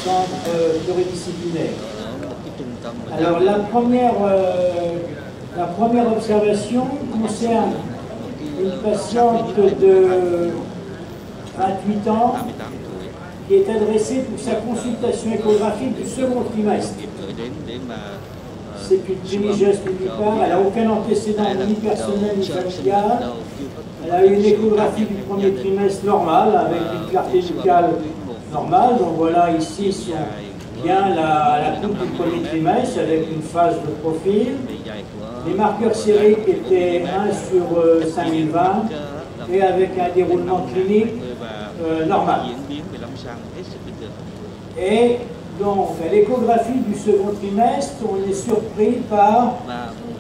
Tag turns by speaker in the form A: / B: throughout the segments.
A: centre pluridisciplinaire. Alors la première observation concerne une patiente de 28 ans qui est adressée pour sa consultation échographique du second trimestre. C'est une primigeste nullipare, elle n'a aucun antécédent ni personnel ni familial. Elle a eu une échographie du premier trimestre normale avec une clarté nucléale normale. Donc voilà ici bien la coupe du premier trimestre avec une phase de profil. Les marqueurs sériques étaient 1 sur 5020 et avec un déroulement clinique normal. Et donc, à l'échographie du second trimestre, on est surpris par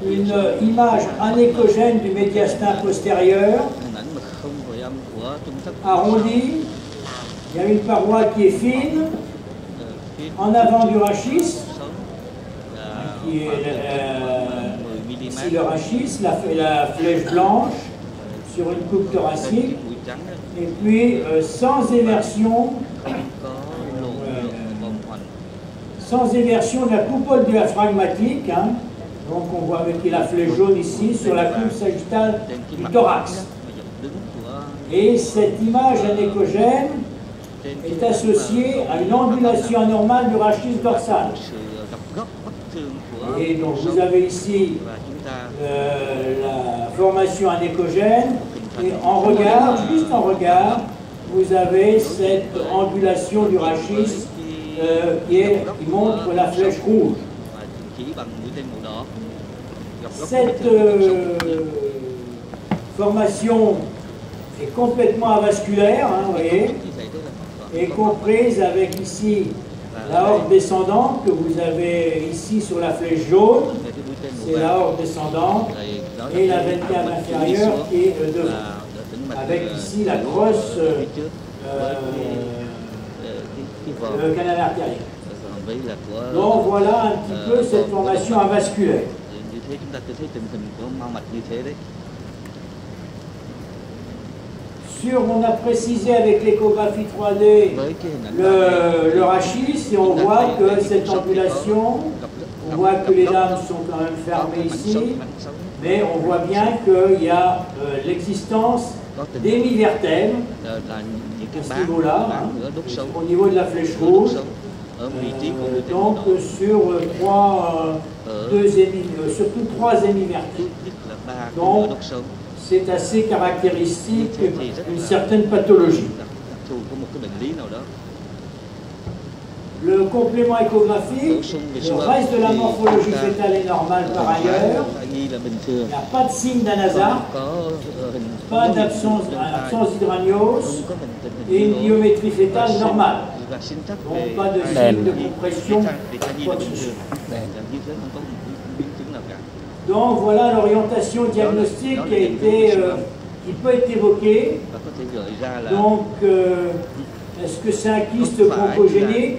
A: une image anéchogène du médiastin postérieur, arrondi. Il y a une paroi qui est fine, en avant du rachis, qui est ici le rachis, la flèche blanche sur une coupe thoracique, et puis sans éversion de la coupole diaphragmatique, hein. Donc on voit avec la flèche jaune ici sur la coupe sagittale du thorax. Et cette image anéchogène est associée à une ondulation anormale du rachis dorsal. Et donc vous avez ici la formation anéchogène, et en regard, juste en regard, vous avez cette ondulation du rachis qui montre la flèche rouge. Cette formation est complètement avasculaire, hein, vous voyez, est comprise avec ici l'aorte descendante que vous avez ici sur la flèche jaune, c'est l'aorte descendante, et la veine cave inférieure qui est devant, avec ici la grosse le canal artériel. Donc voilà un petit peu cette formation avasculaire. On a précisé avec l'échographie 3D le rachis et on voit que cette ambulation, on voit que les lames sont quand même fermées ici, mais on voit bien qu'il y a l'existence d'hémivertèbres à ce niveau-là, hein, au niveau de la flèche rouge, donc sur surtout trois hémivertèbres. Donc c'est assez caractéristique d'une certaine pathologie. Le complément échographique, le reste de la morphologie fétale est normale par ailleurs. Il n'y a pas de signe d'anasarque, pas d'absence d'hydraniose et une biométrie fétale normale. Donc pas de signe de compression, quoi que ce soit. Donc voilà l'orientation diagnostique qui peut être évoquée. Donc, est-ce que c'est un kyste bronchogénique?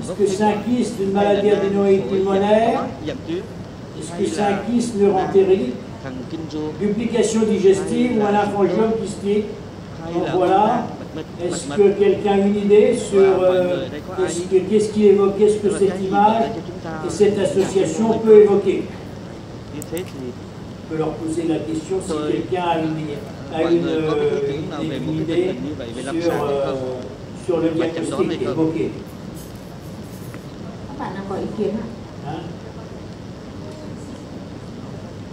A: Est-ce que c'est un kyste d'une maladie adénoïde pulmonaire? Est-ce que c'est un kyste neurentérique? Duplication digestive ou un lymphangiome kystique? Donc voilà. Est-ce que quelqu'un a une idée sur qu'est-ce qui évoque, qu'est-ce que cette image et cette association peut évoquer? Je peux leur poser la question si quelqu'un a une idée sur le diagnostic évoqué. Hein?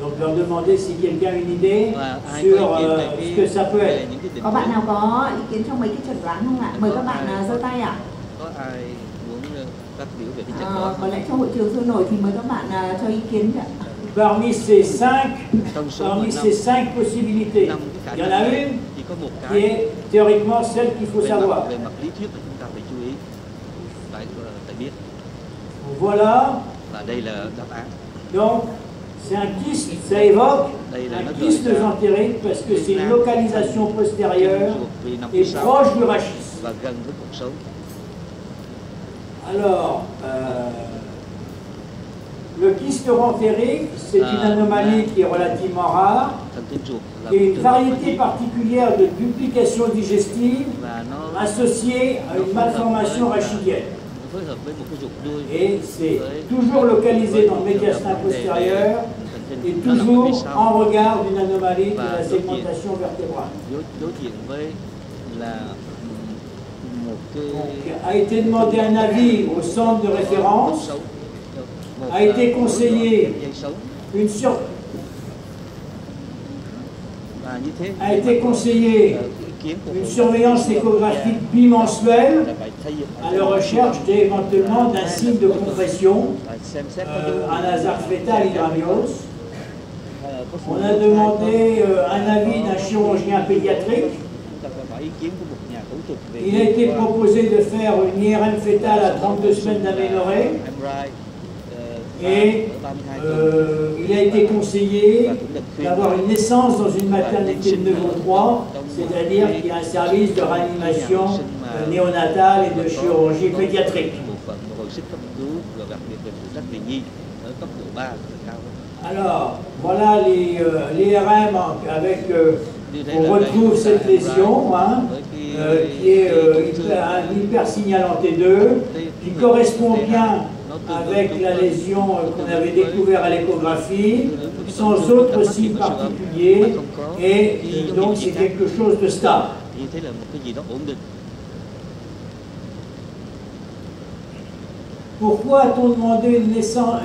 A: Donc leur demander si quelqu'un a une idée sur ce que ça peut être.
B: Có bạn nào có ý kiến trong mấy cái chẩn đoán không ạ? Mời các bạn giơ tay ạ. Có lẽ trong hội trường sôi nổi thì mời các bạn cho ý kiến ạ.
A: Parmi ces cinq possibilités, il y en a une qui est théoriquement celle qu'il faut savoir. Voilà. Donc, c'est un kyste, ça évoque un kyste ésentérique parce que c'est une localisation postérieure et proche du rachis. Alors, le kyste eurentérique, c'est une anomalie qui est relativement rare, qui est une variété particulière de duplication digestive associé à une malformation rachidienne. Et c'est toujours localisé dans le médiastin postérieur et toujours en regard d'une anomalie de la segmentation vertébrale. Donc, a été demandé un avis au centre de référence, a été conseillé une surveillance échographique bimensuelle à la recherche éventuellement d'un signe de compression, un hasard fœtal hydramios. On a demandé un avis d'un chirurgien pédiatrique. Il a été proposé de faire une IRM fœtale à 32 semaines d'aménorrhée. Et il a été conseillé d'avoir une naissance dans une maternité de niveau 3, c'est-à-dire qu'il y a un service de réanimation néonatale et de chirurgie pédiatrique. Alors, voilà les IRM avec, on retrouve cette lésion, hein, qui est un hypersignal en T2, qui correspond bien avec la lésion qu'on avait découverte à l'échographie, sans autre signe particulier, et donc c'est quelque chose de stable. Pourquoi a-t-on demandé une naissance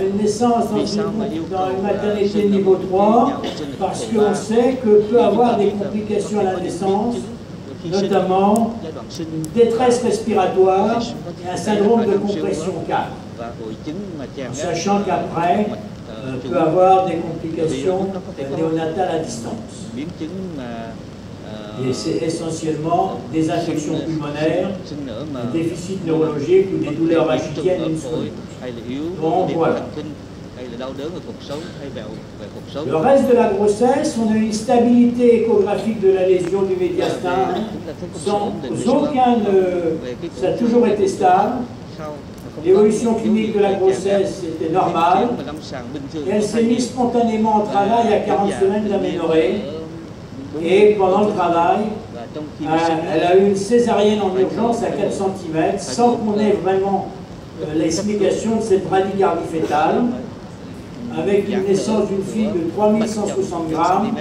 A: dans une maternité de niveau 3? Parce qu'on sait que peut avoir des complications à la naissance, notamment une détresse respiratoire et un syndrome de compression 4. En sachant qu'après, peut avoir des complications néonatales à distance. Et c'est essentiellement des infections pulmonaires, un déficit neurologique ou des douleurs rachidiennes insolite. Donc voilà. Le reste de la grossesse, on a une stabilité échographique de la lésion du médiastin, sans aucun... ça a toujours été stable. L'évolution clinique de la grossesse était normale. Et elle s'est mise spontanément au travail à 40 semaines d'aménorrhée. Et pendant le travail, elle a eu une césarienne en urgence à 4 cm, sans qu'on ait vraiment l'explication de cette bradycardie fœtale, avec une naissance d'une fille de 3160 grammes,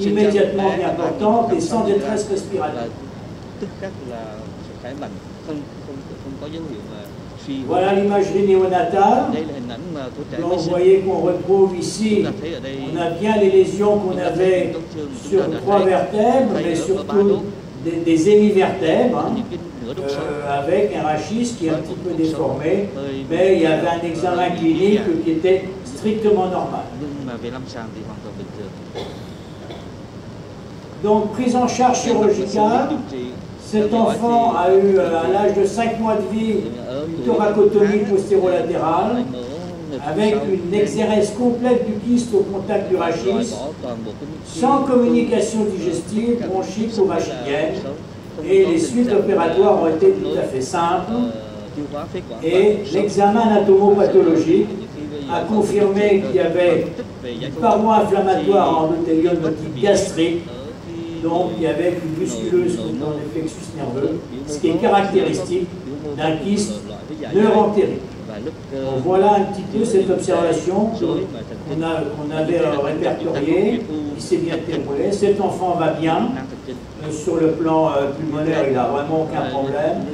A: immédiatement bien portante et sans détresse respiratoire. Voilà l'imagerie néonatale. Donc vous voyez qu'on retrouve ici, on a bien les lésions qu'on avait sur 3 vertèbres, mais surtout des hémivertèbres, hein, avec un rachis qui est un petit peu déformé, mais il y avait un examen clinique qui était strictement normal. Donc prise en charge chirurgicale. Cet enfant a eu, à l'âge de 5 mois de vie, une thoracotomie postérolatérale, avec une exérèse complète du kyste au contact du rachis, sans communication digestive, bronchique ou rachidienne, et les suites opératoires ont été tout à fait simples, et l'examen anatomopathologique a confirmé qu'il y avait une paroi inflammatoire endothélium de type gastrique. Donc il y avait une musculeuse dans le plexus nerveux, ce qui est caractéristique d'un kyste neurentérique. Donc voilà un petit peu cette observation qu'on avait répertoriée, qui s'est bien déroulée. Cet enfant va bien, sur le plan pulmonaire il n'a vraiment aucun problème.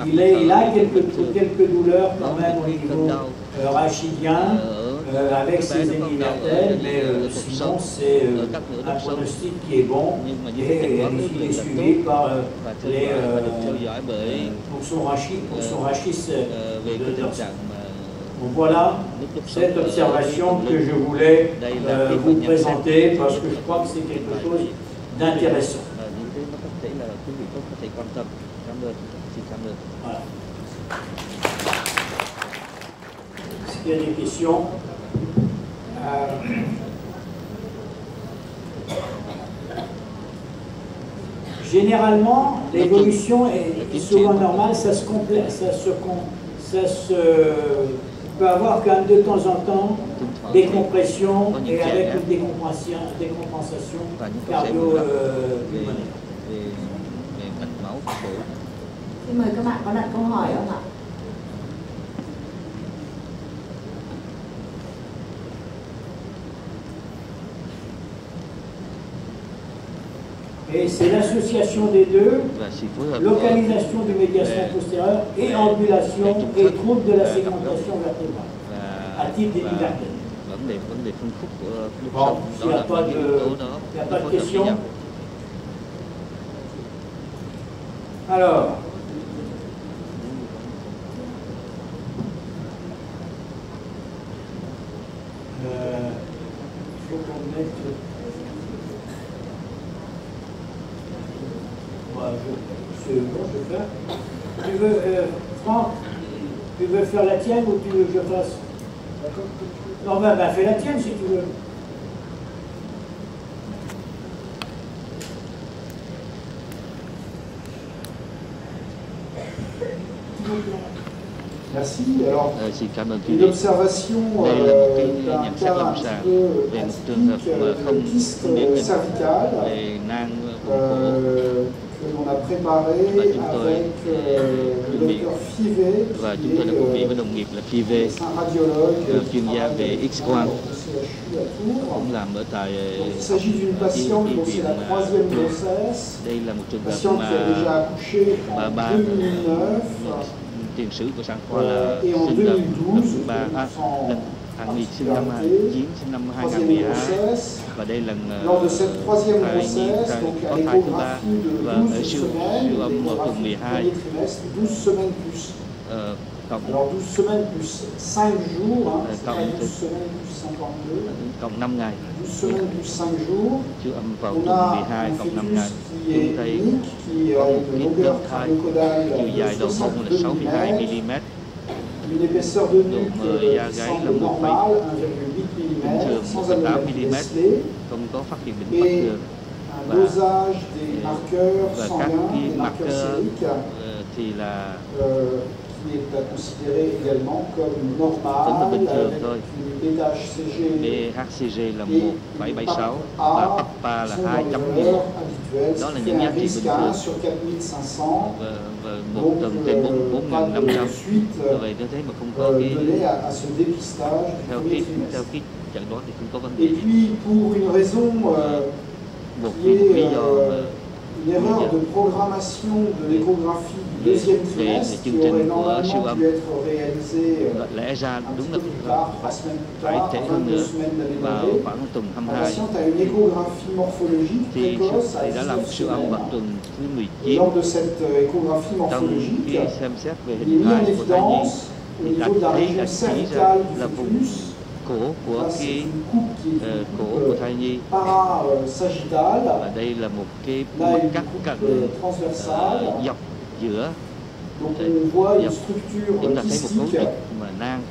A: Il a quelques douleurs quand même au niveau rachidien, avec ses hémivertèbres, mais sinon c'est un pronostic qui est bon et il est suivi par pour son rachis de dorsal. Donc voilà cette observation que je voulais vous présenter parce que je crois que c'est quelque chose d'intéressant. Voilà. Est-ce qu'il y a des questions? Généralement, l'évolution est souvent normale, ça peut avoir quand même de temps en temps des compressions et avec une décompensation cardio-pulmonaire.
B: Xin mời các bạn có đặt câu hỏi không ạ?
A: Et c'est l'association des deux, localisation de médiation postérieure et ambulation et trouble de la segmentation vertébrale, à titre d'épicardienne.
C: vấn đề phân khúc của đốt
A: Bon,
C: sống,
A: s'il n'y a pas de questions. Alors, il faut qu'on mette... C'est bon, je vais faire. Tu veux, Franck, tu veux faire la tienne ou tu veux que je fasse? Non, ben, fais la tienne si tu veux.
D: Merci. Alors,
C: xin cảm ơn quý
D: une
C: vị.
D: observation
C: Đây là một cái
D: d'un
C: nhận xét
D: cas
C: lâm
D: un petit
C: sàng
D: peu
C: về một trường hợp
D: atypique
C: không
D: de kyste
C: biết
D: cervicale
C: về nang vùng cổ.
D: que l'on a préparé avec le docteur Fivet,
C: Và chúng tôi đã chuẩn bị với đồng nghiệp là Fivet,
D: un radiologue
C: chuyên gia về X-quang,
D: au CHU à Tours.
C: cũng làm ở tại
D: Il s'agit d'une patiente dont c'est la troisième grossesse,
C: đây là một trường hợp
D: patiente qui a déjà
C: mà
D: accouché en 2009.
C: tiền sử của sản khoa là
D: Et en
C: sinh năm
D: 2012,
C: hàng Nghị sinh năm 2009, sinh năm 2012 và đây là
D: lors de cette troisième
C: thai
D: grossesse, donc
C: có
D: à
C: thai thứ ba
D: l'échographie de
C: và
D: 12
C: ở siêu
D: semaines,
C: âm ở tuần 12
D: premier trimestre, 12 semaines plus.
C: cộng
D: Alors 12 semaines plus 5 jours, hein, c'est
C: Cộng
D: pas 12
C: từ-
D: semaines plus 52,
C: cộng 5 ngày,
D: 12 semaines plus 5 jours.
C: siêu âm vào
D: On
C: tuần
D: a
C: 12
D: un
C: cộng 5 ngày.
D: fœtus qui est
C: Chúng ta
D: unique, qui
C: có
D: a
C: một
D: une
C: cái
D: longueur
C: đơn thai
D: trabécaudale
C: chiều
D: de
C: dài đầu bông là
D: 62
C: 62
D: mm,
C: mm,
D: une épaisseur de nuque
C: độ mờ da
D: qui
C: gáy là
D: semble
C: 1,8
D: normale, 1,8 mm, sans anomalie
C: mm,
D: décelée,
C: không có phát hiện bệnh bất
D: et
C: thường.
D: un dosage des marqueurs
C: Và các
D: sanguins,
C: cái
D: des marqueurs
C: marqueur
D: sériques,
C: thì là
D: qui est à considérer également comme
C: Vẫn là bình
D: normal,
C: thường
D: avec
C: thôi.
D: une BHCG
C: BHCG là
D: et
C: 1,76
D: A
C: và PAPA là
D: sont dans
C: 2
D: les
C: chấm
D: valeurs habituelles,
C: Đó
D: ce
C: là
D: qui
C: những
D: fait
C: giá
D: un
C: trị
D: risque
C: bình
D: à 1
C: thường.
D: sur 4500.
C: và một
D: Donc,
C: tuần trên
D: pas de
C: 4.500.
D: suite
C: Vậy thế mà không có cái
D: donnée à ce dépistage du
C: theo
D: premier
C: cái
D: trimestre.
C: chẩn đoán thì không có vấn đề
D: Et
C: gì.
D: puis, pour une raison
C: Một
D: qui est
C: lý do mà
D: une erreur de programmation de l'échographie du deuxième trimestre, qui aurait normalement dû être réalisée
C: lẽ ra
D: un
C: đúng
D: petit
C: là
D: peu plus tard, 3 semaines plus
C: phải
D: tard,
C: trễ
D: à
C: hơn
D: 22
C: nữa
D: semaines
C: vào
D: d'aménorrhée.
C: khoảng tuần
D: La
C: 22
D: patiente a une échographie morphologique
C: thì
D: précoce à
C: đã làm
D: 19
C: siêu âm vào
D: semaines.
C: tuần thứ 19.
D: Lors de cette échographie
C: Trong
D: morphologique,
C: cái xem xét về
D: il est
C: hình
D: mis en
C: hài của thai nhi
D: évidence au
C: thì đã
D: niveau de la
C: thấy
D: région
C: đã chỉ ra
D: cervicale
C: là
D: du
C: vùng
D: fœtus.
C: cổ của
D: Là, c'est
C: cái
D: une coupe qui est
C: cổ
D: une
C: của
D: coupe
C: thai nhi
D: para-sagittale.
C: và đây là một cái
D: Là,
C: mặt
D: une
C: cắt
D: coupe
C: cận
D: transversale.
C: dọc giữa.
D: Donc on voit une
C: Dọc.
D: structure
C: Chúng ta thấy một cấu
D: kystique
C: trúc mà nang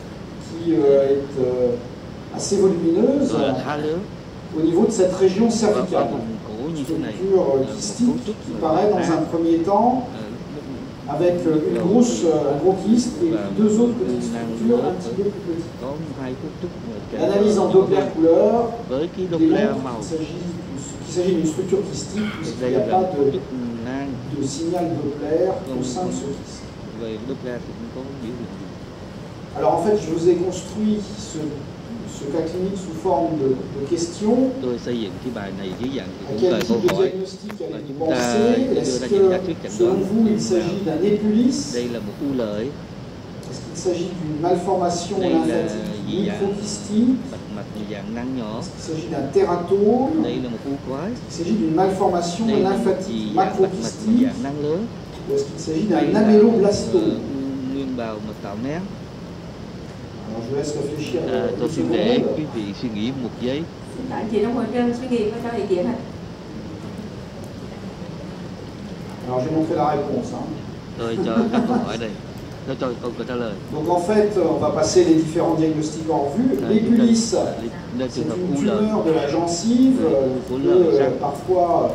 D: qui est assez volumineuse
C: rồi là khá lớn
D: au niveau de cette région
C: và ở
D: cervicale.
C: vùng cổ như thế này.
D: Structure
C: Một cấu
D: kystique
C: trúc
D: qui
C: mà
D: paraît dans un
C: nang
D: premier temps avec une grosse, un gros kyste et puis deux autres petites structures un petit peu plus petites.
C: có hai cấu trúc mà kể
D: L'analyse en Doppler couleur
C: với cái
D: démontre
C: Doppler màu.
D: qu'il s'agit d'une structure kystique puisqu'il
C: Đây
D: n'y a
C: là
D: pas
C: một trúc nang.
D: de signal Doppler au sein de ce kyste.
C: Về Doppler thì cũng có biểu hiện gì.
D: Alors en fait, je vous ai construit ce cas clinique sous forme de questions.
C: Tôi xây dựng cái bài này dưới dạng
D: À
C: cũng
D: quel
C: lời
D: type
C: câu
D: de
C: hỏi.
D: diagnostic
C: Và
D: allez-vous
C: chúng ta
D: penser?
C: đưa
D: Est-ce
C: ra những giả
D: que,
C: thuyết chẩn
D: selon
C: đoán.
D: vous, il s'agit d'un épulis?
C: Đây là một u lợi,
D: Est-ce qu'il s'agit d'une malformation
C: Đây là
D: lymphatique
C: dị dạng
D: microkystique?
C: bạch mạch dạng nang nhỏ.
D: Est-ce qu'il s'agit d'un tératome?
C: Đây là một u quái.
D: Est-ce qu'il s'agit d'une malformation
C: Đây là một dị
D: lymphatique
C: dạng bạch mạch
D: macrokystique?
C: dạng nang lớn.
D: Ou est-ce qu'il s'agit
C: Đây
D: d'un
C: là
D: améloblastome?
C: u nguyên bào mà tạo nén.
D: Alors, je vous laisse réfléchir
C: Tôi
D: une
C: xin để
D: seconde.
C: quý vị suy nghĩ một giây.
B: Anh chị trong hội trường suy nghĩ và cho ý kiến ạ.
D: Alors, je vais montrer la réponse. Hein.
C: Tôi cho các câu hỏi đây. Tôi cho câu trả lời.
D: Donc, en fait, on va passer les différents diagnostics en revue. L'épulis,
C: Đây
D: c'est
C: trường hợp
D: une
C: u lợi.
D: tumeur de la gencive qui peut parfois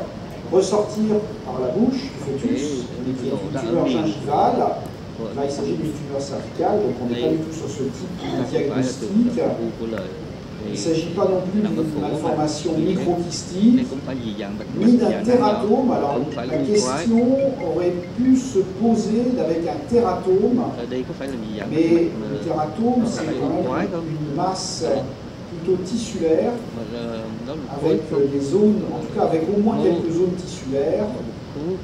D: ressortir par la bouche du fœtus, qui est une tumeur gingivale. Là, il s'agit d'une tumeur cervicale, donc on n'est pas du tout sur ce type de
C: Không phải là trường
D: diagnostic.
C: hợp u của lợi.
D: Il ne s'agit pas non plus d'une malformation microkystique,
C: nên cũng phải dị dạng bạch
D: ni
C: dị
D: d'un
C: dạng nang nhỏ,
D: tératome. Alors
C: cũng phải
D: la
C: u quái.
D: question aurait pu se poser avec un tératome,
C: Ở đây có phải là dị dạng
D: mais
C: bạch
D: le tératome
C: nó
D: c'est
C: phải
D: quand
C: u quái
D: même
C: không?
D: une masse plutôt tissulaire,
C: Mà đó là khối
D: avec
C: không?
D: des zones, en tout cas avec au moins quelques zones tissulaires.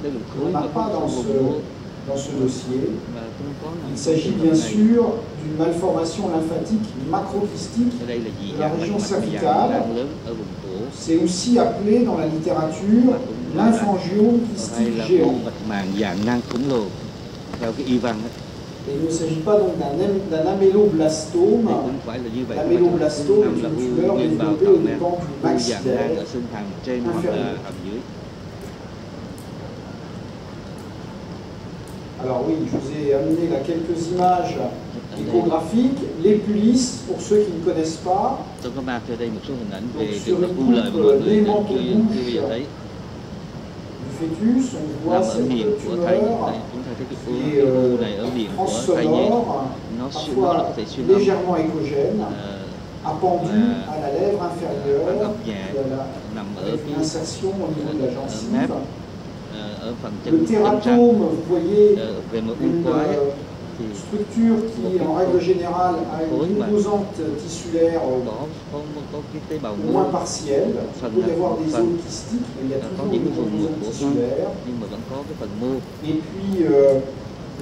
C: Đây là
D: On
C: khối
D: n'en
C: mà
D: a pas
C: không
D: dans
C: gồm
D: dans ce dossier.
C: mà không có nằm
D: Il
C: trong
D: s'agit
C: trường
D: bien
C: hợp này.
D: sûr d'une malformation lymphatique macrokystique.
C: Ở đây là dị
D: de la
C: dạng
D: région
C: mạch dị dạng
D: cervicale.
C: nang lớn ở vùng cổ,
D: C'est aussi appelé dans la littérature lymphangiome
C: hay
D: kystique
C: là
D: géant.
C: u bạch màng dạng nang khổng lồ theo cái y văn ấy.
D: Et il ne s'agit pas donc d'un améloblastome.
C: Thì cũng phải là như vậy.
D: L'améloblastome
C: Năm
D: est
C: là
D: une
C: u
D: tumeur
C: nguyên bào
D: développée
C: cầu
D: au
C: nang,
D: dépend du
C: u dạng nang ở
D: maxillaire.
C: xương hàm trên hoặc là hàm dưới.
D: Alors oui, je vous ai amené là quelques images échographiques. L'épulis, pour ceux qui ne connaissent pas,
C: Tôi có mang cho đây một số hình ảnh
D: Donc,
C: về
D: sur
C: trường hợp
D: une
C: u lợi mà
D: coupe,
C: mọi người
D: les
C: chưa
D: manteaux
C: chưa bao giờ
D: bouches
C: thấy.
D: du fœtus, on voit
C: Nằm ở
D: cette
C: miệng của thai nhi.
D: tumeur
C: Đây, chúng ta thấy
D: qui
C: cái
D: est
C: u này ở miệng của thai nhi.
D: transsonore,
C: Nó
D: parfois
C: có thể xuyên âm,
D: légèrement échogène, appendu à la lèvre
C: phản
D: inférieure,
C: ấp nhẹ nằm ở
D: avec une
C: cái
D: insertion au niveau de la
C: mép,
D: gencive.
C: ở phần
D: Le
C: chân răng.
D: tératome, vous voyez,
C: Về một u
D: une
C: quái thì
D: structure qui, en règle générale, a une composante tissulaire
C: có cái tế bào
D: moins
C: mô,
D: partielle. Il peut y avoir des zones kystiques, mais il y a
C: có
D: toujours
C: những
D: une
C: cái vùng
D: composante
C: của u
D: tissulaire.
C: nhưng mà vẫn có cái phần mô
D: Et puis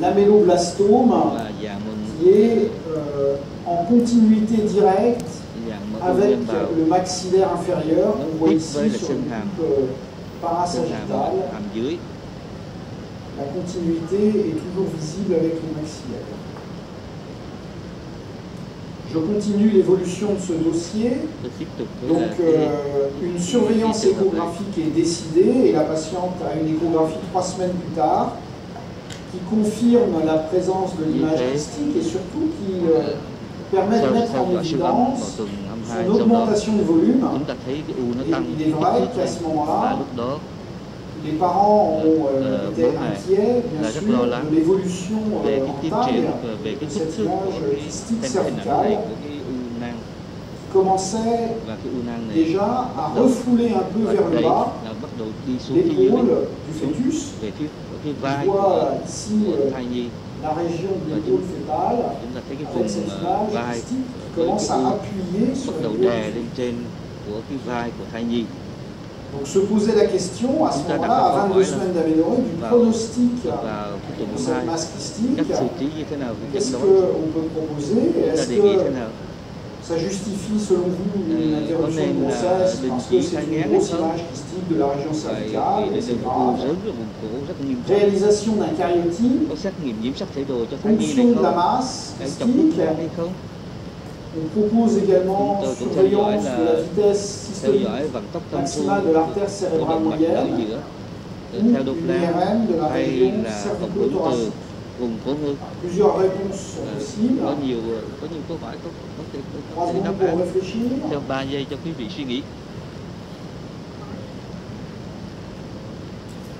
D: l'améloblastome,
C: và dạng
D: qui est en continuité directe
C: dạng mà u
D: avec
C: nguyên bào
D: le maxillaire inférieur. On voit
C: tiếp
D: ici
C: với là
D: sur
C: xương
D: une
C: hàm,
D: coupe
C: xương hàm
D: parasagittale.
C: hàm dưới.
D: La continuité est toujours visible avec le maxillaire. Je continue l'évolution de ce dossier.
C: Tôi tiếp tục với
D: Donc,
C: là cái
D: une surveillance échographique est décidée et la patiente a une échographie 3 semaines plus tard qui confirme la présence de l'image kystique et surtout qui permet de mettre en
C: theo siêu âm vào
D: évidence
C: tuần 22
D: son
C: sau đó
D: augmentation de volume.
C: chúng ta thấy cái u nó
D: Et
C: tăng
D: il est vrai qu'à ce
C: và
D: moment-là,
C: lúc đó
D: les parents ont été inquiets, bien
C: là rất
D: sûr,
C: lo lắng
D: de l'évolution
C: về
D: en
C: cái tiến
D: taille
C: triển
D: de
C: về cái kích
D: cette
C: thước của
D: image
C: cái
D: kystique
C: hình ảnh này
D: cervicale
C: của cái u nang,
D: qui commençait
C: và cái u nang này
D: déjà à refouler un peu vers le
C: đây
D: bas
C: là bắt đầu đi xuống phía dưới
D: l'épaule du fœtus.
C: về phía cái
D: Je
C: vai
D: vois ici
C: của thai nhi.
D: la région de l'épaule fétale
C: Chúng ta thấy cái
D: avec
C: vùng
D: cette image
C: vai
D: kystique qui
C: với
D: commence
C: cái
D: à
C: u
D: appuyer sur
C: bắt đầu
D: l'épaule.
C: đè lên trên của cái vai của thai nhi.
D: Donc se posait la question à ce
C: Chúng ta đặt
D: moment-là,
C: câu
D: à 22
C: hỏi là
D: semaines d'aménorrhée, du
C: vào
D: pronostic
C: vào cái tuần
D: de
C: 2
D: cette masse
C: cách
D: kystique.
C: xử trí như thế nào với
D: Qu'est-ce
C: chẩn đoán,
D: qu'on peut proposer?
C: chúng ta
D: Est-ce
C: đề nghị thế
D: que
C: nào?
D: ça justifie selon vous une
C: Có
D: interruption
C: nên
D: de
C: là
D: grossesse
C: đình
D: parce
C: chỉ
D: que c'est
C: thai
D: une
C: nghén hay
D: grosse
C: không?
D: image kystique de la région
C: Vậy
D: cervicale,
C: thì
D: et c'est
C: đây là u
D: grave.
C: lớn ở vùng cổ rất là nghiêm trọng.
D: Réalisation d'un cariotype,
C: Có xét nghiệm nhiễm sắc thể đồ cho thai nhi này
D: fonction de la
C: không?
D: masse
C: Cái chọc hút
D: kystique.
C: hay không?
D: On propose également
C: Chúng tôi cũng theo
D: surveillance
C: dõi
D: de la
C: là
D: vitesse
C: theo
D: systolique
C: dõi vận tốc tâm thu
D: maximale de l'artère
C: của
D: cérébrale
C: động mạch não
D: moyenne
C: giữa
D: ou
C: theo
D: une
C: Doppler
D: IRM de la
C: hay
D: région
C: là cộng hưởng từ
D: cervico-thoracique.
C: vùng cổ ngực.
D: Plusieurs réponses sont possibles.
C: Có nhiều câu hỏi có thể
D: 3 secondes
C: đáp
D: pour
C: án
D: réfléchir.
C: theo 3 giây cho quý vị suy nghĩ.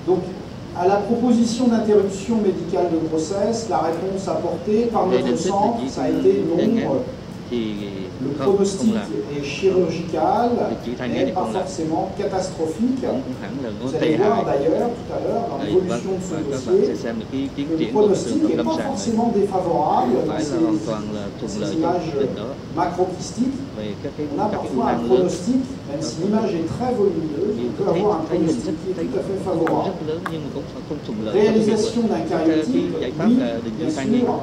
D: Donc, à la proposition d'interruption médicale de grossesse, la réponse apportée par
C: Để
D: notre
C: định thích là
D: centre,
C: chỉ
D: ça a été
C: thai nghén
D: non.
C: thì
D: Le
C: không
D: pronostic
C: làm,
D: est chirurgical,
C: chỉ thai nghén
D: mais
C: thì
D: pas
C: không làm,
D: forcément catastrophique.
C: cũng hẳn là
D: Vous
C: nó
D: allez
C: tệ
D: voir
C: hại.
D: d'ailleurs tout à l'heure dans
C: Và
D: l'évolution de ce
C: các bạn sẽ
D: dossier
C: xem được cái tiến
D: que le
C: triển của trường
D: pronostic
C: hợp
D: n'est
C: lâm
D: pas
C: sàng này
D: forcément défavorable
C: không
D: dans
C: phải là hoàn
D: ces,
C: toàn là thuận lợi
D: ces
C: trong
D: images
C: quyết định đó.
D: macrokystique.
C: Về các
D: On a
C: cái u
D: parfois un
C: nang lớn
D: pronostic, même si l'image est très volumineuse,
C: thì
D: on peut
C: thấy
D: avoir un
C: thấy hình
D: pronostic qui est
C: thấy
D: tout à fait
C: rất
D: favorable.
C: lớn nhưng mà cũng không thuận lợi cho cái việc
D: Réalisation d'un
C: cái
D: cariotype,
C: giải pháp
D: oui,
C: là đình chỉ
D: bien
C: thai nhi.
D: sûr,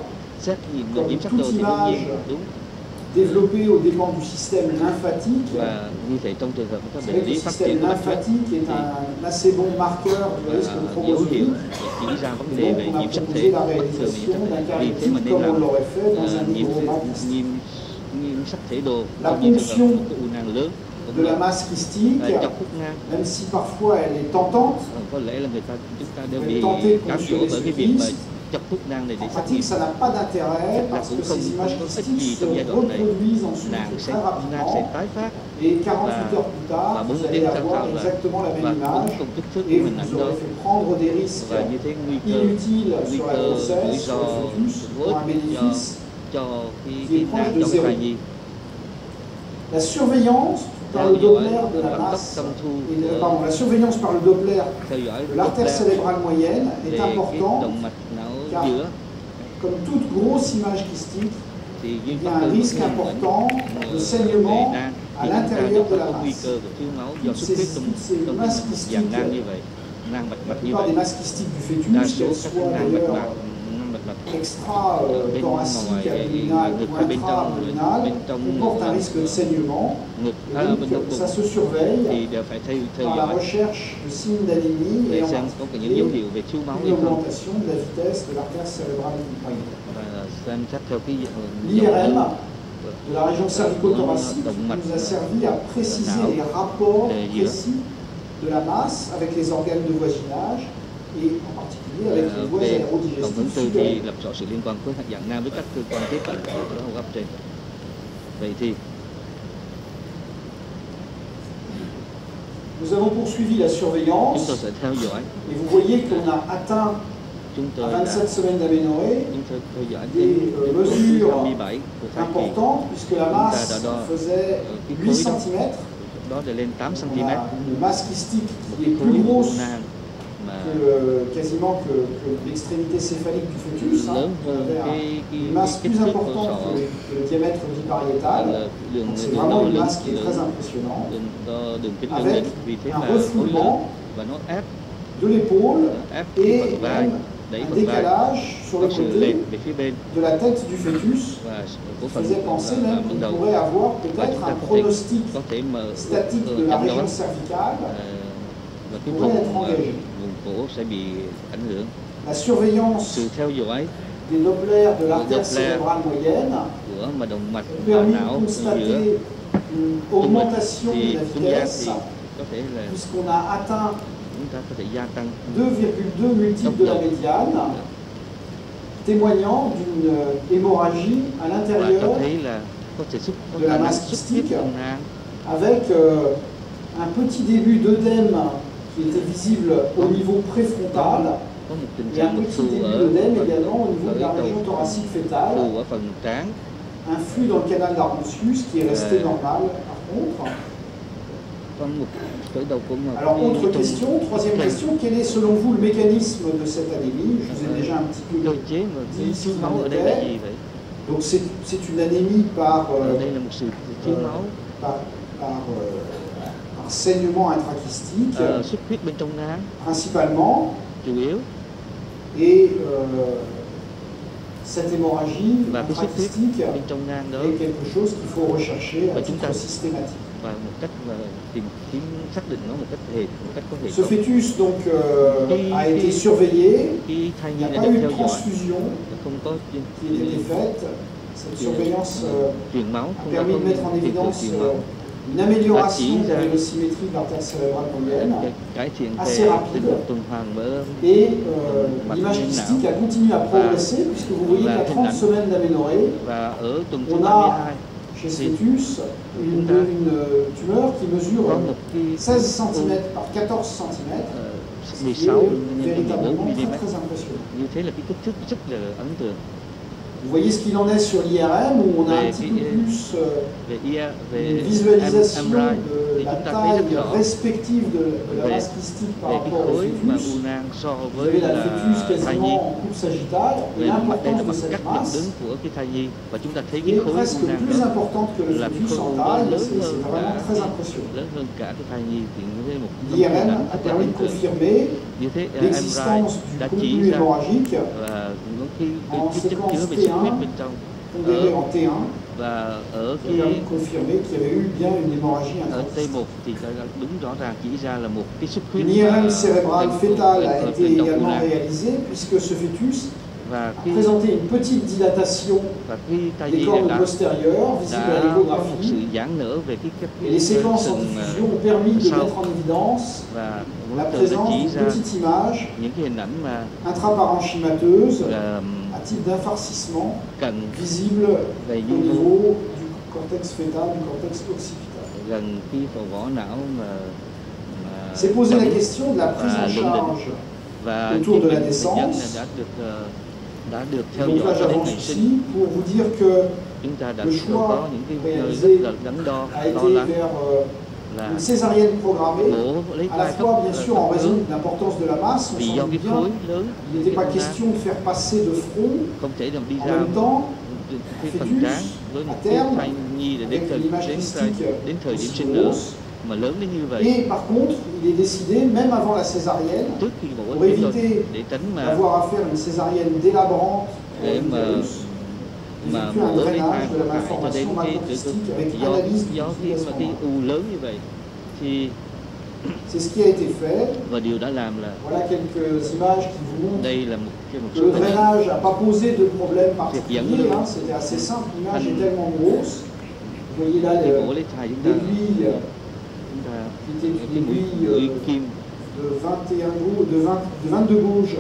C: Xét nghiệm
D: Comme
C: nhiễm sắc
D: toute
C: đồ thì đương nhiên
D: image
C: đúng,
D: développée aux dépens du système lymphatique.
C: và như thế trong trường hợp các
D: Vous savez
C: bệnh
D: que le
C: lý phát triển
D: système
C: của mạch máu
D: lymphatique est un assez bon marqueur du risque de
C: dấu hiệu
D: chromosomique.
C: để chỉ ra vấn
D: Et
C: đề
D: donc,
C: về
D: on a
C: nhiễm sắc
D: proposé
C: thể
D: la
C: bất thường về nhiễm
D: réalisation
C: sắc
D: d'un
C: thể. Vì thế mà
D: cariotype
C: nên
D: comme on
C: làm
D: l'aurait fait dans un
C: nhiễm
D: hygroma.
C: nhiễm sắc thể đồ
D: La
C: trong những trường hợp
D: ponction
C: của u nang lớn
D: De
C: cũng
D: la
C: là
D: masse kystique,
C: chọc hút nang.
D: même si parfois elle est tentante,
C: Có lẽ là chúng ta đều
D: Mais
C: bị
D: tenter de
C: cám dỗ
D: consoler
C: bởi
D: ce
C: cái việc mà
D: fils,
C: chọc hút nang này để
D: en
C: xét nghiệm.
D: pratique ça n'a pas d'intérêt parce que ces images kystiques se reproduisent ensuite
C: Nang
D: très
C: sẽ
D: rapidement
C: tái phát
D: et 48 heures plus
C: và
D: tard,
C: 40
D: vous allez
C: tiếng sau
D: avoir
C: là
D: exactement la
C: và
D: même
C: cũng
D: image
C: cùng kích thước
D: et
C: của hình ảnh
D: vous
C: đó
D: aurez fait prendre des risques
C: và như thế nguy
D: inutiles sur la
C: cơ
D: grossesse,
C: rủi
D: sur
C: ro
D: le fœtus, pour
C: vớt
D: un bénéfice
C: cho
D: qui
C: cái
D: est proche
C: nang
D: de
C: trong cái
D: zéro.
C: thai nhi.
D: La surveillance par le Doppler de la masse, la surveillance par le Doppler de l'artère cérébrale moyenne est importante car, comme toute grosse image kystique, il y a un risque important de saignement à l'intérieur de la masse. Toutes ces masses kystiques, la plupart des masses kystiques du fœtus, qu'elles soient d'ailleurs extra-thoracique, abdominale ou intra-abdominale, comportent un risque de saignement. Et donc, ça se surveille par la recherche de signes d'anémie et en particulier une augmentation de la vitesse de l'artère cérébrale moyenne. L'IRM de la région cervico-thoracique nous a servi à préciser les rapports précis de la masse avec les organes de voisinage et en particulier avec les voies aérodigestives supérieures.
C: lập rõ sự liên quan của hạt dạng nam với các cơ quan tiếp cận của hô hấp trên. Vậy thì
D: nous avons poursuivi la surveillance
C: chúng tôi sẽ theo dõi.
D: Et vous voyez qu'on a atteint à 27 semaines d'aménorrhée des mesures importantes puisque la masse faisait 8 cm.
C: Đó là lên 8 cm.
D: Une masse kystique qui est plus grosse quasiment que l'extrémité céphalique du fœtus. Une masse plus importante que le diamètre bipariétal. C'est vraiment une masse qui est très impressionnante. Avec un refoulement de l'épaule et un décalage sur le côté de la tête du fœtus qui faisait penser même qu'on pourrait avoir peut-être un pronostic statique de la région cervicale pourrait être engagé. La surveillance des Dopplers de l'artère cérébrale moyenne a permis de constater une augmentation de la vitesse puisqu'on a atteint 2,2 multiples de la médiane, témoignant d'une hémorragie à l'intérieur de la masse kystique, avec un petit début d'œdème qui était visible au niveau préfrontal, et un petit début d'œdème également au niveau de la région thoracique fétale, un flux dans le canal d'Arrhenius qui est resté normal par contre. Alors, autre question, troisième question, quel est selon vous le mécanisme de cette anémie? Je vous ai déjà un petit peu dit ce qu'il en était. Donc, c'est une anémie par saignement intrachystique, principalement. Et cette hémorragie intrachystique est quelque chose qu'il faut rechercher à titre systématique. Ce fœtus donc a été surveillé, il n'y a pas eu de transfusion qui a été faite. Cette surveillance a permis de mettre en évidence une amélioration de la symétrie de l'artère cérébrale moyenne, assez rapide, et l'image kystique a continué à progresser, puisque vous voyez qu'à 30 semaines d'aménorrhée, on a chez ce fœtus une tumeur qui mesure 16 cm par 14 cm, ce qui est véritablement très impressionnant. Vous voyez ce qu'il en est sur l'IRM, où on a un petit peu plus une visualisation de la taille respective de la masse kystique par rapport au fœtus. Vous avez là le fœtus quasiment en coupe sagittale, et l'importance de cette masse est presque plus importante que le fœtus en taille, c'est vraiment très impressionnant. L'IRM a permis de confirmer l'existence du contenu hémorragique en séquence T1, pondérée en T1, qui a permis de confirmer qu'il y avait eu bien une hémorragie intrachystique. Une IRM cérébrale fétale a été également réalisée puisque ce fœtus a présenté une petite dilatation des cornes postérieures, visible à l'échographie, et les séquences en diffusion ont permis de mettre en évidence la présence d'une petite image intraparenchymateuse à type d'infarcissement visible au niveau du cortex fœtal, du cortex occipital. C'est poser la question de la prise en charge autour de la naissance.
C: đã được theo
D: Donc là,
C: dõi cho đến
D: j'avance
C: ngày
D: ici
C: sinh.
D: pour vous dire que
C: Chúng ta đã
D: le choix
C: có những cái nơi
D: réalisé
C: rất là đắn đo,
D: a
C: lo
D: été
C: lắng
D: vers
C: là
D: une césarienne programmée,
C: mổ lấy
D: à la
C: thai
D: fois
C: cấp
D: bien sûr en raison
C: lớn
D: de l'importance de la masse, on
C: vì
D: s'en
C: do
D: doute
C: cái
D: bien,
C: khối lớn,
D: il n'était pas question de faire passer de front
C: không thể làm đi
D: en
C: ra
D: même temps
C: cái phần
D: fœtus
C: trán với một
D: à
C: cái
D: terme
C: thai nhi để đến
D: avec
C: thời
D: l'image christique
C: đến thời điểm
D: aussi
C: sinh nở
D: grosse.
C: mà lớn đến như vậy.
D: Et par contre, il est décidé, même avant la césarienne,
C: Trước khi mổ
D: pour
C: chúng tôi
D: éviter
C: để tránh mà
D: d'avoir à faire une césarienne délabrante
C: để
D: pour
C: mà
D: l'utérus,
C: mà
D: effectue un
C: mổ lấy thai
D: drainage de la
C: phải cho đến
D: malformation
C: cái
D: macrocystique avec
C: do
D: analyse du
C: khi mà cái
D: liquidation.
C: u lớn như vậy thì
D: C'est ce qui a été fait.
C: và điều đã làm là
D: Voilà quelques images qui vous montrent
C: đây là một
D: que
C: số
D: le
C: hình ảnh
D: drainage n'a pas posé de problème
C: Việc dẫn
D: particulier,
C: lưu.
D: hein, c'était assez simple, l'image est tellement grosse. Vous voyez là
C: khi mổ lấy thai chúng ta
D: l'aiguille
C: chúng ta
D: qui était
C: cái
D: une
C: mũi
D: aiguille
C: kim
D: de 21 gauges, de 22 gauges,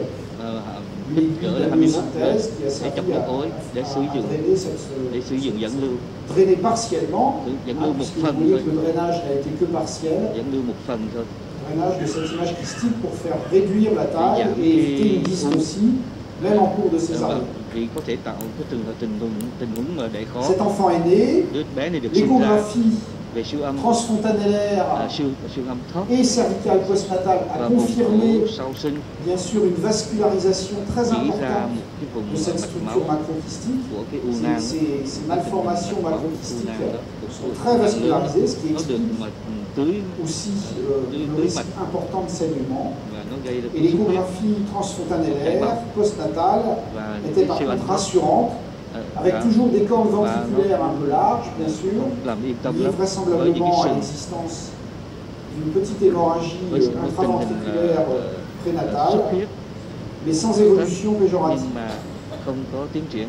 D: une
C: kích
D: aiguille
C: cỡ là 22
D: d'amniosynthèse qui a
C: để
D: servi
C: chọc
D: à,
C: nước ối để sử dụng
D: drainer
C: để sử dụng dẫn lưu
D: drainer partiellement,
C: dẫn
D: hein,
C: lưu một
D: puisque vous
C: phần
D: voyez
C: thôi,
D: que le drainage n'a été que partiel,
C: dẫn lưu một phần thôi
D: drainage de cette image kystique pour faire réduire la taille
C: giảm
D: et éviter
C: cái
D: une dystocie, même en cours de
C: Và
D: césarienne.
C: vì có thể tạo cái tình huống mà để khó
D: Cet enfant est né,
C: đứa bé này được sinh ra
D: l'échographie
C: về siêu âm
D: transfontanellaire
C: siêu âm thấp
D: et cervicale postnatale a
C: và vùng
D: confirmé
C: cổ sau sinh
D: bien sûr une vascularisation très
C: chỉ ra
D: importante
C: một cái vùng
D: de cette
C: mạch máu
D: structure macrokystique.
C: của cái u nang
D: Ces malformations
C: u
D: macrokystiques
C: nang đó
D: sont très vascularisées, ce qui
C: nó được
D: explique
C: mà tưới
D: aussi
C: Tưới
D: le risque
C: mạch.
D: important de saignement.
C: và nó gây ra
D: Et
C: cái xuất huyết
D: l'échographie transfontanellaire postnatale
C: và
D: était par
C: siêu âm
D: contre
C: thấp
D: rassurante, avec
C: và
D: toujours des cornes ventriculaires un peu larges, bien sûr,
C: làm yên tâm
D: liées
C: lắm với những
D: vraisemblablement
C: cái
D: à
C: sừng
D: l'existence d'une petite hémorragie
C: với sự có tình hình
D: intraventriculaire prénatale,
C: xuất huyết
D: mais sans évolution péjorative.
C: nhưng mà không có tiến triển.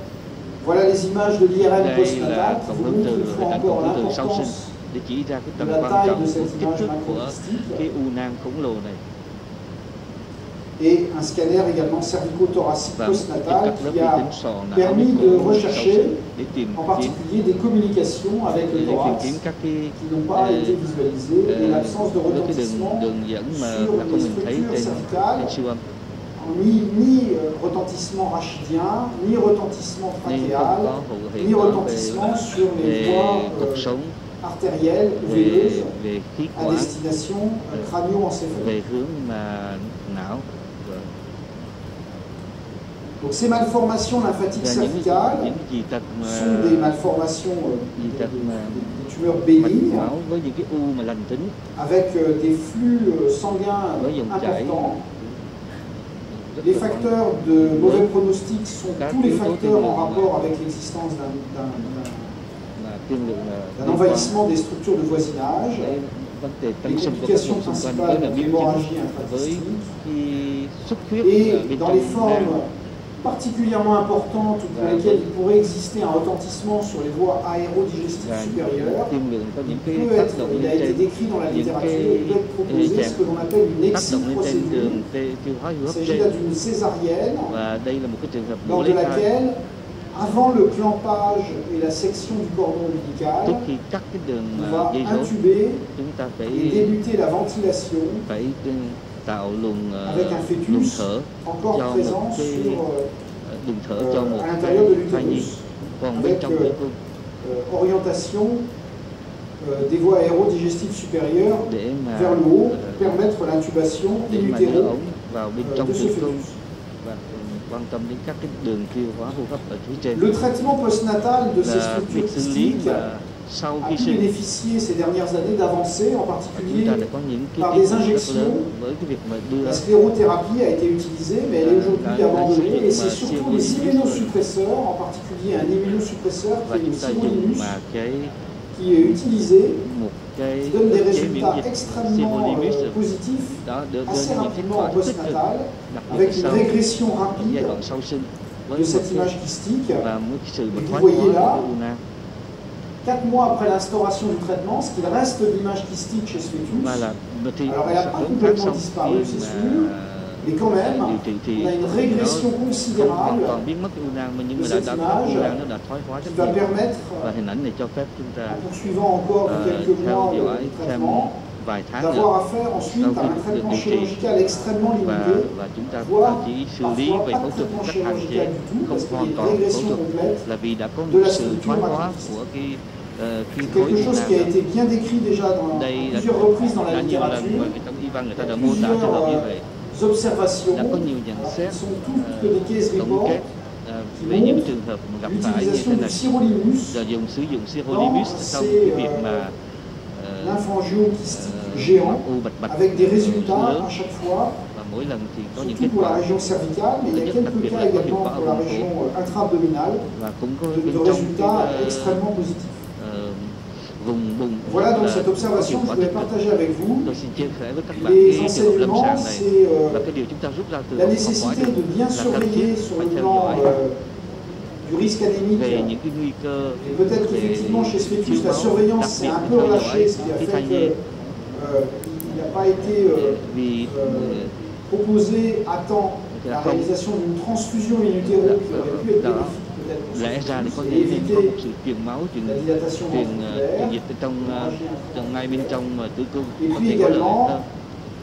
D: Voilà les images de l'IRM
C: Đây
D: postnatal
C: là
D: qui
C: cộng
D: vous
C: hưởng
D: montrent
C: từ
D: une fois
C: hình ảnh
D: encore
C: cộng hưởng từ sau sinh
D: l'importance
C: để chỉ ra cái
D: de
C: tầm
D: la
C: quan
D: taille
C: trọng
D: de
C: của
D: cette
C: kích
D: image
C: thước của
D: macrokystique
C: cái u nang khổng lồ này
D: et un scanner également cervico-thoracique
C: và một cái
D: postnatal
C: cắt lớp
D: qui
C: vi
D: a
C: tính sọ não
D: permis
C: bên
D: de
C: cổ sau
D: rechercher
C: sinh để tìm
D: en
C: kiếm
D: particulier des communications avec le
C: để tìm
D: thorax
C: kiếm các cái
D: qui n'ont pas été visualisées et l'absence de
C: cái
D: retentissement
C: đường dẫn mà
D: sur
C: là không
D: les
C: nhìn thấy
D: structures
C: trên
D: cervicales,
C: siêu âm
D: ni retentissement rachidien, ni retentissement
C: nên không
D: trachéal,
C: có hữu
D: ni
C: hiện tượng
D: retentissement sur les
C: về
D: voies
C: cột sống
D: artérielles ou
C: về
D: veineuses
C: về khí
D: à
C: quản
D: destination crânio-encéphalique.
C: về hướng mà não
D: Donc ces malformations lymphatiques
C: và
D: cervicales
C: những dị tật mà
D: sont des malformations,
C: dị tật mà
D: des tumeurs
C: mạch
D: bénignes,
C: máu với những cái u mà lành tính
D: avec des flux sanguins
C: với dòng chảy
D: importants. Les facteurs de mauvais pronostic sont tous les facteurs en rapport avec l'existence
C: mà tiên lượng
D: d'un
C: là
D: envahissement des structures de voisinage,
C: cái vấn đề
D: les
C: tăng sinh của các
D: complications
C: vùng xung quanh
D: principales
C: với là
D: de
C: biến chứng
D: l'hémorragie
C: với
D: intracystique,
C: khi xuất huyết
D: et
C: bên
D: dans les
C: trong
D: formes
C: nang
D: particulièrement importantes ou pour lesquelles il pourrait exister un retentissement sur les voies aérodigestives
C: và
D: supérieures,
C: tiên lượng có những cái
D: peut
C: tác
D: être,
C: động
D: il a
C: lên
D: été
C: trên
D: décrit dans la
C: những
D: littérature,
C: cái
D: il peut être proposé ce que l'on appelle une
C: tác
D: exit
C: động lên trên
D: procédure.
C: đường tiêu hóa hô
D: Il
C: hấp
D: s'agit
C: trên
D: là d'une césarienne
C: và đây là một cái trường hợp mổ
D: lors de
C: lấy thai
D: laquelle, avant le clampage et la section du cordon
C: trước
D: ombilical,
C: khi cắt cái đường
D: on va
C: dây rốn
D: intuber
C: chúng ta phải
D: et débuter la ventilation
C: tạo luồng
D: avec un
C: luồng
D: fœtus
C: thở
D: encore
C: cho
D: présent
C: một cái
D: sur,
C: đường thở cho một
D: à
C: cái
D: l'intérieur de
C: thai nhi
D: l'utérus,
C: còn bên
D: avec
C: trong tử cung
D: orientation des voies aérodigestives supérieures
C: để mà
D: vers le haut, permettre l'intubation
C: để
D: in
C: mà đưa
D: utero
C: ống vào bên trong
D: de ce
C: tử cung
D: fœtus.
C: và quan tâm đến các cái đường tiêu hóa hô hấp ở phía trên.
D: Le traitement postnatal de ces
C: Là việc
D: structures
C: xử lý
D: cystiques
C: mà sau
D: a
C: khi
D: pu
C: sinh
D: bénéficier ces dernières années d'avancées, en
C: chúng
D: particulier
C: ta đã có những cái
D: par
C: tiến
D: des
C: bộ rất
D: injections.
C: lớn với cái việc mà đưa
D: La sclérothérapie a été utilisée, mais elle est aujourd'hui abandonnée, et c'est surtout les immunosuppresseurs, en particulier un immunosuppresseur
C: và
D: qui est
C: chúng
D: le
C: ta dùng
D: sirolimus,
C: mà cái
D: qui est utilisé,
C: một cái
D: qui donne des
C: chế miễn
D: résultats
C: dịch
D: extrêmement
C: Sirolimus
D: positifs
C: đó đưa
D: assez
C: những kết
D: rapidement
C: quả
D: en
C: tích cực
D: postnatal,
C: đặc
D: avec
C: biệt
D: une
C: sau
D: régression
C: giai
D: rapide
C: đoạn sau sinh với
D: de
C: một
D: cette
C: cái
D: image kystique.
C: và một cái sự mà
D: Et
C: thoái
D: vous voyez
C: hóa
D: là,
C: của u nang
D: 4 mois après l'instauration du traitement, ce qu'il reste d'image kystique chez ce fœtus,
C: mà là thì
D: Alors, elle a pas
C: 4 tháng
D: complètement
C: sau
D: disparu,
C: khi
D: c'est
C: mà
D: sûr, mais quand même,
C: điều trị thì
D: on a une
C: nó
D: régression
C: không hoàn
D: considérable
C: toàn biến mất cái u nang mà nhưng
D: de
C: mà
D: cette
C: đã
D: image
C: u nang nó đã thoái hóa
D: qui
C: rất
D: va
C: nhiều
D: permettre,
C: và hình ảnh này cho phép chúng ta
D: en poursuivant encore de quelques mois
C: theo
D: de
C: dõi thêm
D: traitement,
C: vài tháng nữa
D: d'avoir affaire ensuite
C: sau
D: à
C: khi
D: un
C: được
D: traitement
C: điều trị
D: chirurgical extrêmement limité,
C: và chúng ta
D: voire
C: chỉ xử lý
D: parfois
C: về
D: pas
C: phẫu
D: de
C: thuật một
D: traitement
C: cách hạn chế,
D: chirurgical du tout,
C: không
D: parce qu'il y a
C: hoàn
D: une
C: toàn phẫu
D: régression
C: thuật,
D: complète
C: là vì đã có
D: de
C: một
D: la
C: sự
D: structure
C: thoái hóa
D: matrice.
C: của cái
D: C'est
C: khối
D: quelque
C: u
D: chose
C: nang.
D: qui a été bien décrit déjà dans
C: Đây là
D: plusieurs reprises dans la
C: đã nhiều lần
D: littérature.
C: mà trong y văn người ta đã
D: Il y a
C: mô tả trường hợp như
D: plusieurs
C: vậy.
D: observations
C: Đã có nhiều nhận
D: qui
C: xét
D: sont toutes que des case
C: tổng
D: reports
C: kết về những trường hợp gặp phải như
D: l'utilisation
C: thế
D: du
C: này,
D: sirolimus
C: là sử dụng sirolimus trong cái việc mà
D: lymphangiokyste géant
C: u bạch bạch
D: avec des résultats
C: lớn,
D: à chaque fois,
C: và mỗi lần thì có những kết
D: surtout pour la
C: quả
D: région cervicale, mais il y a quelques cas également pour la région intra-abdominale,
C: và cũng có
D: de
C: bên trong
D: résultats
C: cái
D: extrêmement positifs.
C: vùng
D: Voilà donc
C: là
D: cette observation
C: có
D: que je
C: hiệu
D: voulais
C: quả tích
D: partager avec vous.
C: Tôi xin chia sẻ với các bạn
D: Les
C: cái trường hợp lâm
D: enseignements,
C: sàng này
D: c'est
C: và cái điều chúng ta rút ra từ
D: la
C: học hỏi
D: nécessité
C: được
D: de bien
C: là cần thiết
D: surveiller sur
C: phải
D: le
C: theo
D: plan
C: dõi
D: du risque
C: về
D: anémique.
C: những cái nguy cơ
D: Et peut-être qu'effectivement chez ce fœtus, la surveillance s'est un peu relâchée, ce qui a fait qu'il n'a pas été
C: vì
D: proposé à temps la réalisation d'une transfusion in utero qui aurait pu être bénéfique peut-être pour
C: lẽ
D: ce
C: ra thì
D: fœtus
C: có
D: et
C: thể nên có một
D: éviter
C: sự truyền máu, truyền
D: la dilatation ventriculaire.
C: dịch trong ngay bên trong mà tử cung
D: Et
C: có
D: puis
C: thể có lợi
D: également,
C: hơn.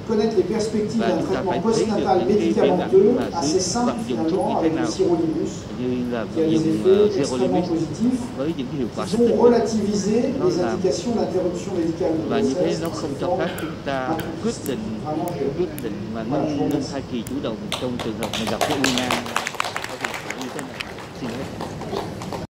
D: connaître les perspectives
C: Và
D: d'un
C: chúng ta
D: traitement
C: phải thấy được
D: postnatal
C: những cái viêm
D: médicamenteux
C: mà
D: assez simple
C: vận dụng thuốc
D: finalement
C: như thế
D: avec le
C: nào,
D: sirolimus,
C: như là
D: qui a
C: vận
D: des
C: dụng
D: effets extrêmement
C: sirolimus
D: positifs,
C: với những cái hiệu quả
D: qui
C: rất tích
D: vont
C: cực.
D: relativiser
C: Nó
D: les
C: làm
D: indications d'interruption médicale de
C: và như thế
D: grossesse
C: nó
D: dans
C: không
D: cette
C: cho
D: forme
C: phép chúng ta quyết định mà ngưng thai kỳ chủ động trong trường hợp mà gặp cái u nang như thế này. Xin hết.